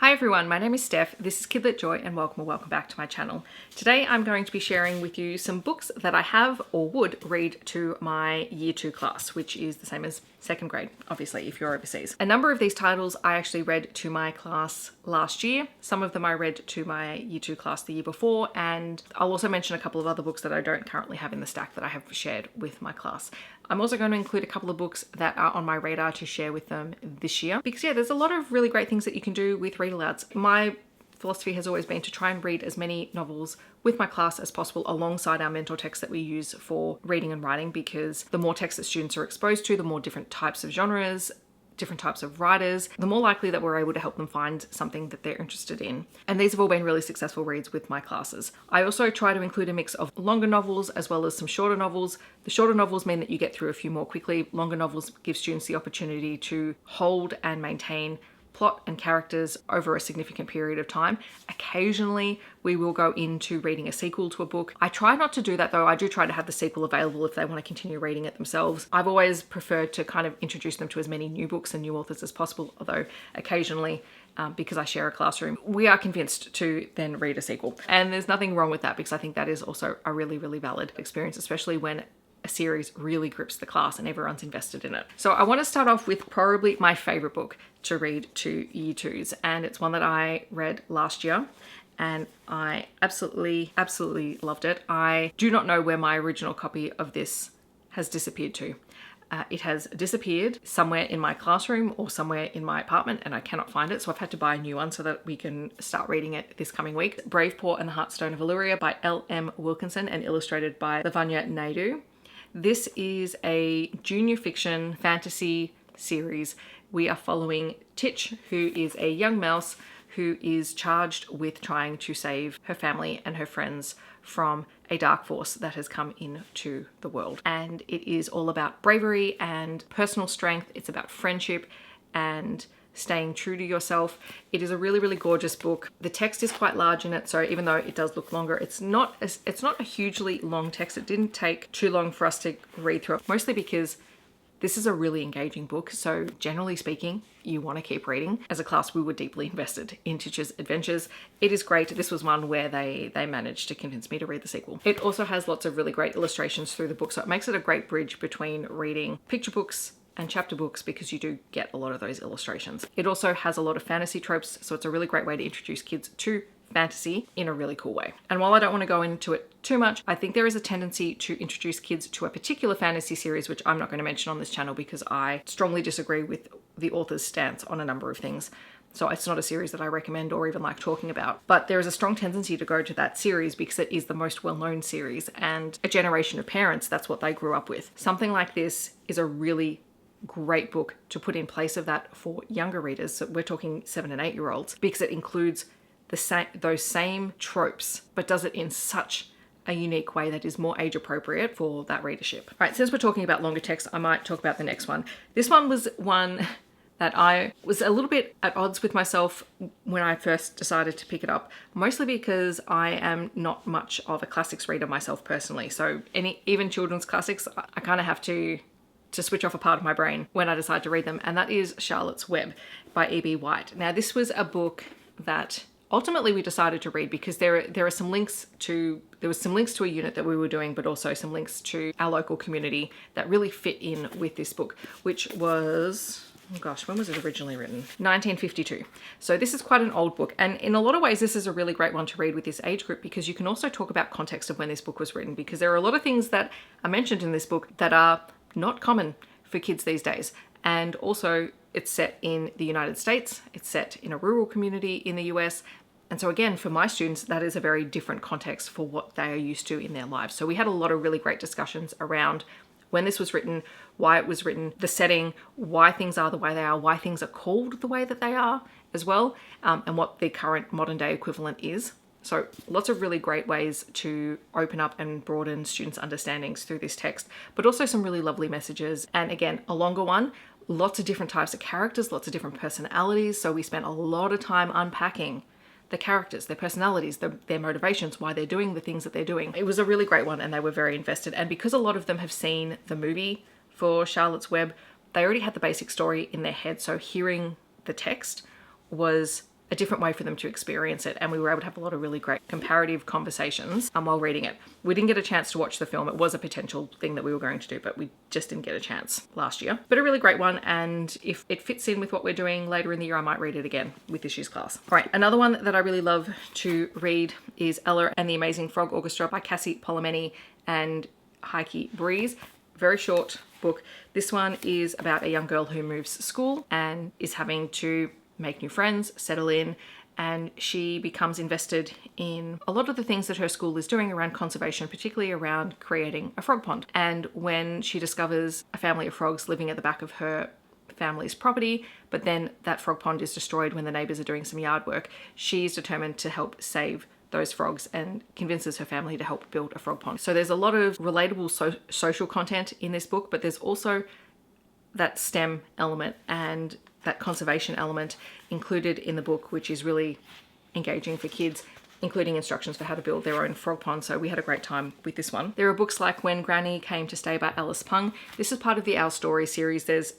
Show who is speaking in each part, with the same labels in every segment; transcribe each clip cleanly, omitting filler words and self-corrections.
Speaker 1: Hi everyone, my name is Steph, this is Kidlit Joy and welcome back to my channel. Today I'm going to be sharing with you some books that I have or would read to my Year 2 class, which is the same as second grade, obviously, if you're overseas. A number of these titles I actually read to my class last year. Some of them I read to my Year 2 class the year before, and I'll also mention a couple of other books that I don't currently have in the stack that I have shared with my class. I'm also going to include a couple of books that are on my radar to share with them this year. Because yeah, there's a lot of really great things that you can do with read alouds. My philosophy has always been to try and read as many novels with my class as possible alongside our mentor text that we use for reading and writing, because the more text that students are exposed to, the more different types of genres, different types of writers, the more likely that we're able to help them find something that they're interested in. And these have all been really successful reads with my classes. I also try to include a mix of longer novels as well as some shorter novels. The shorter novels mean that you get through a few more quickly. Longer novels give students the opportunity to hold and maintain plot and characters over a significant period of time. Occasionally we will go into reading a sequel to a book. I try not to do that though. I do try to have the sequel available if they want to continue reading it themselves. I've always preferred to kind of introduce them to as many new books and new authors as possible, although occasionally because I share a classroom, we are convinced to then read a sequel. And there's nothing wrong with that, because I think that is also a really, really valid experience, especially when a series really grips the class and everyone's invested in it. So I want to start off with probably my favorite book to read to Year 2s, and it's one that I read last year and I absolutely loved it. I do not know where my original copy of this has disappeared to. It has disappeared somewhere in my classroom or somewhere in my apartment and I cannot find it, so I've had to buy a new one so that we can start reading it this coming week. Bravepaw and the Heartstone of Alluria by L.M. Wilkinson and illustrated by Lavanya Naidu. This is a junior fiction fantasy series. We are following Titch, who is a young mouse who is charged with trying to save her family and her friends from a dark force that has come into the world. And it is all about bravery and personal strength. It's about friendship and staying true to yourself. It is a really, really gorgeous book. The text is quite large in it, so even though it does look longer, it's not a hugely long text. It didn't take too long for us to read through it, mostly because this is a really engaging book. So generally speaking, you want to keep reading. As a class, we were deeply invested in Titch's adventures. It is great. This was one where they managed to convince me to read the sequel. It also has lots of really great illustrations through the book, so it makes it a great bridge between reading picture books and chapter books, because you do get a lot of those illustrations. It also has a lot of fantasy tropes, so it's a really great way to introduce kids to fantasy in a really cool way. And while I don't want to go into it too much, I think there is a tendency to introduce kids to a particular fantasy series, which I'm not going to mention on this channel because I strongly disagree with the author's stance on a number of things. So it's not a series that I recommend or even like talking about. But there is a strong tendency to go to that series because it is the most well-known series, and a generation of parents, that's what they grew up with. Something like this is a really great book to put in place of that for younger readers. So we're talking 7 and 8 year olds, because it includes those same tropes, but does it in such a unique way that is more age appropriate for that readership. All right, since we're talking about longer text, I might talk about the next one. This one was one that I was a little bit at odds with myself when I first decided to pick it up, mostly because I am not much of a classics reader myself personally. So even children's classics, I kind of have to switch off a part of my brain when I decide to read them, and that is Charlotte's Web by E.B. White. Now, this was a book that ultimately we decided to read because there were some links to a unit that we were doing, but also some links to our local community that really fit in with this book, which was, oh gosh, when was it originally written? 1952. So this is quite an old book, and in a lot of ways this is a really great one to read with this age group, because you can also talk about context of when this book was written, because there are a lot of things that are mentioned in this book that are not common for kids these days. And also it's set in the United States, it's set in a rural community in the US. And so again, for my students, that is a very different context for what they are used to in their lives. So we had a lot of really great discussions around when this was written, why it was written, the setting, why things are the way they are, why things are called the way that they are as well, and what the current modern day equivalent is. So lots of really great ways to open up and broaden students' understandings through this text, but also some really lovely messages. And again, a longer one, lots of different types of characters, lots of different personalities. So we spent a lot of time unpacking the characters, their personalities, their motivations, why they're doing the things that they're doing. It was a really great one and they were very invested. And because a lot of them have seen the movie for Charlotte's Web, they already had the basic story in their head. So hearing the text was a different way for them to experience it. And we were able to have a lot of really great comparative conversations while reading it. We didn't get a chance to watch the film. It was a potential thing that we were going to do, but we just didn't get a chance last year. But a really great one. And if it fits in with what we're doing later in the year, I might read it again with this year's class. All right, another one that I really love to read is Ella and the Amazing Frog Orchestra by Cassy, Polimeni and Heike Breeze. Very short book. This one is about a young girl who moves school and is having to make new friends, settle in, and she becomes invested in a lot of the things that her school is doing around conservation, particularly around creating a frog pond. And when she discovers a family of frogs living at the back of her family's property, but then that frog pond is destroyed when the neighbors are doing some yard work, she's determined to help save those frogs and convinces her family to help build a frog pond. So there's a lot of relatable social content in this book, but there's also that STEM element and that conservation element included in the book, which is really engaging for kids, including instructions for how to build their own frog pond. So we had a great time with this one. There are books like When Granny Came to Stay by Alice Pung. This is part of the Our Story series. There's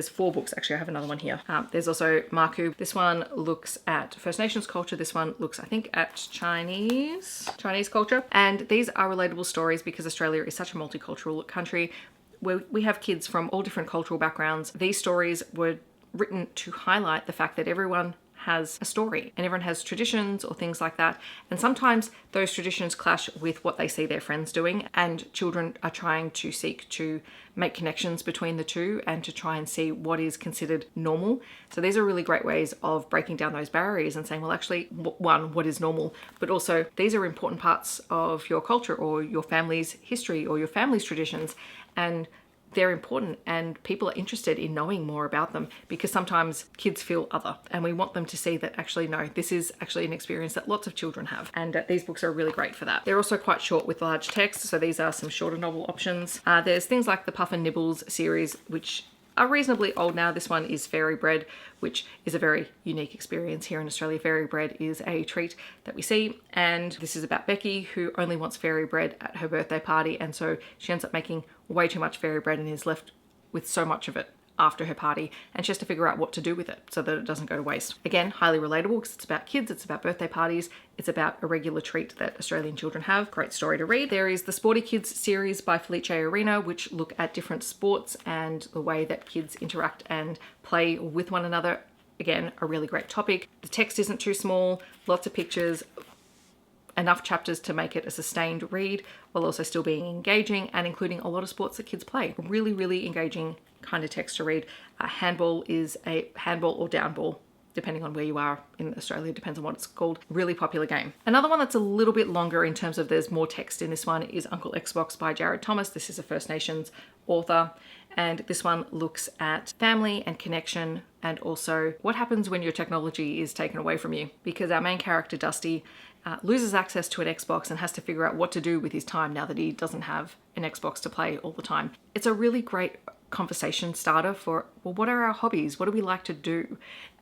Speaker 1: 4 books. Actually, I have another one here. There's also Maku. This one looks at First Nations culture. This one looks, I think, at Chinese culture. And these are relatable stories because Australia is such a multicultural country where we have kids from all different cultural backgrounds. These stories were written to highlight the fact that everyone has a story and everyone has traditions or things like that. And sometimes those traditions clash with what they see their friends doing, and children are trying to seek to make connections between the two and to try and see what is considered normal. So these are really great ways of breaking down those barriers and saying, well, actually, one, what is normal? But also these are important parts of your culture or your family's history or your family's traditions. And they're important and people are interested in knowing more about them because sometimes kids feel other and we want them to see that actually, no, this is actually an experience that lots of children have. And these books are really great for that. They're also quite short with large text. So these are some shorter novel options. There's things like the Puff and Nibbles series, which are reasonably old now. This one is Fairy Bread, which is a very unique experience here in Australia. Fairy bread is a treat that we see, and this is about Becky, who only wants fairy bread at her birthday party, and so she ends up making way too much fairy bread and is left with so much of it after her party, and she has to figure out what to do with it so that it doesn't go to waste. Again, highly relatable because it's about kids, it's about birthday parties, it's about a regular treat that Australian children have. Great story to read. There is the Sporty Kids series by Felice, which look at different sports and the way that kids interact and play with one another. Again, a really great topic. The text isn't too small, lots of pictures, enough chapters to make it a sustained read while also still being engaging and including a lot of sports that kids play. Really, really engaging kind of text to read. Handball is a handball or downball, depending on where you are in Australia, depends on what it's called. Really popular game. Another one that's a little bit longer in terms of there's more text in this one is Uncle Xbox by Jared Thomas. This is a First Nations author. And this one looks at family and connection and also what happens when your technology is taken away from you. Because our main character, Dusty, loses access to an Xbox and has to figure out what to do with his time now that he doesn't have an Xbox to play all the time. It's a really great conversation starter for, well, what are our hobbies? What do we like to do?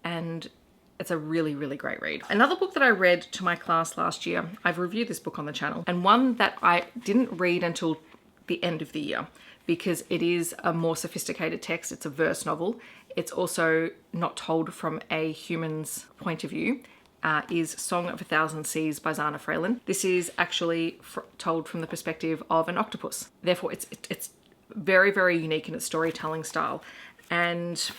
Speaker 1: And it's a really, really great read. Another book that I read to my class last year, I've reviewed this book on the channel, and one that I didn't read until the end of the year because it is a more sophisticated text. It's a verse novel. It's also not told from a human's point of view. Is Song of a Thousand Seas by Zana Fraillon. This is actually told from the perspective of an octopus. Therefore, it's very, very unique in its storytelling style. And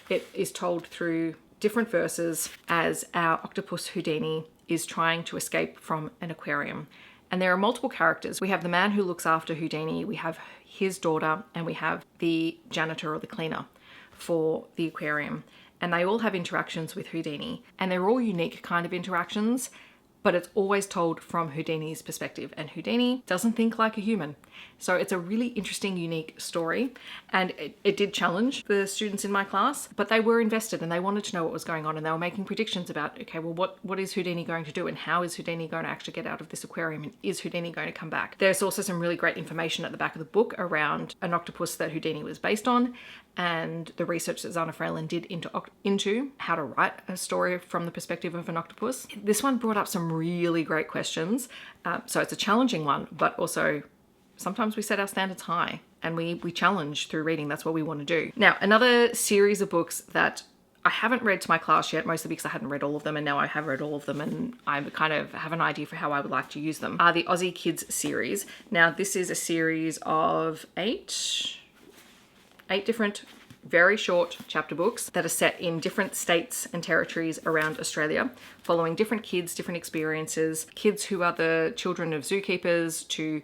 Speaker 1: it is told through different verses as our octopus Houdini is trying to escape from an aquarium. And there are multiple characters. We have the man who looks after Houdini, we have his daughter, and we have the janitor or the cleaner for the aquarium. And they all have interactions with Houdini, and they're all unique kind of interactions, but it's always told from Houdini's perspective, and Houdini doesn't think like a human. So it's a really interesting, unique story, and it did challenge the students in my class, but they were invested and they wanted to know what was going on, and they were making predictions about, okay, well, what is Houdini going to do, and how is Houdini going to actually get out of this aquarium, and is Houdini going to come back? There's also some really great information at the back of the book around an octopus that Houdini was based on, and the research that Zana Fraillon did into how to write a story from the perspective of an octopus. This one brought up some really great questions. So it's a challenging one, but also sometimes we set our standards high and we challenge through reading. That's what we want to do. Now, another series of books that I haven't read to my class yet, mostly because I hadn't read all of them, and now I have read all of them and I kind of have an idea for how I would like to use them, are the Aussie Kids series. Now, this is a series of eight different very short chapter books that are set in different states and territories around Australia, following different kids, different experiences, kids who are the children of zookeepers to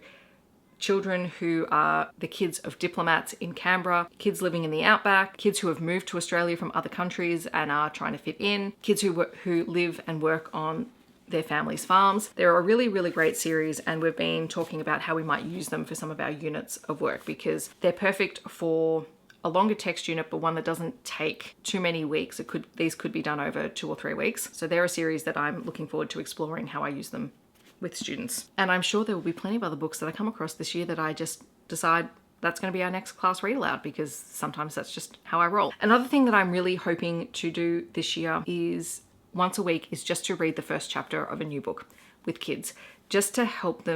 Speaker 1: children who are the kids of diplomats in Canberra, kids living in the outback, kids who have moved to Australia from other countries and are trying to fit in, kids who live and work on their families' farms. They're a really, really great series, and we've been talking about how we might use them for some of our units of work because they're perfect for a longer text unit, but one that doesn't take too many weeks. These could be done over 2 or 3 weeks. So they're a series that I'm looking forward to exploring how I use them with students. And I'm sure there will be plenty of other books that I come across this year that I just decide that's going to be our next class read aloud, because sometimes that's just how I roll. Another thing that I'm really hoping to do this year is once a week is just to read the first chapter of a new book with kids, just to help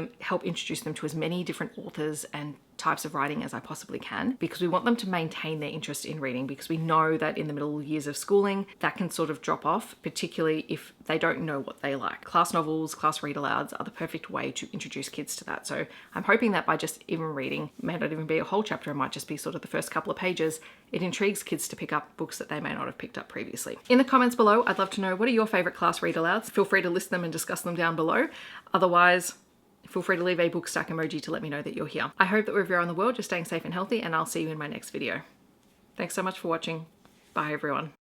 Speaker 1: introduce them to as many different authors and types of writing as I possibly can, because we want them to maintain their interest in reading, because we know that in the middle years of schooling that can sort of drop off, particularly if they don't know what they like. Class novels, class read alouds are the perfect way to introduce kids to that. So I'm hoping that by just even reading, may not even be a whole chapter, it might just be sort of the first couple of pages, it intrigues kids to pick up books that they may not have picked up previously. In the comments below, I'd love to know, what are your favorite class read alouds? Feel free to list them and discuss them down below. Otherwise, feel free to leave a book stack emoji to let me know that you're here. I hope that wherever you're in the world, you're staying safe and healthy, and I'll see you in my next video. Thanks so much for watching. Bye everyone.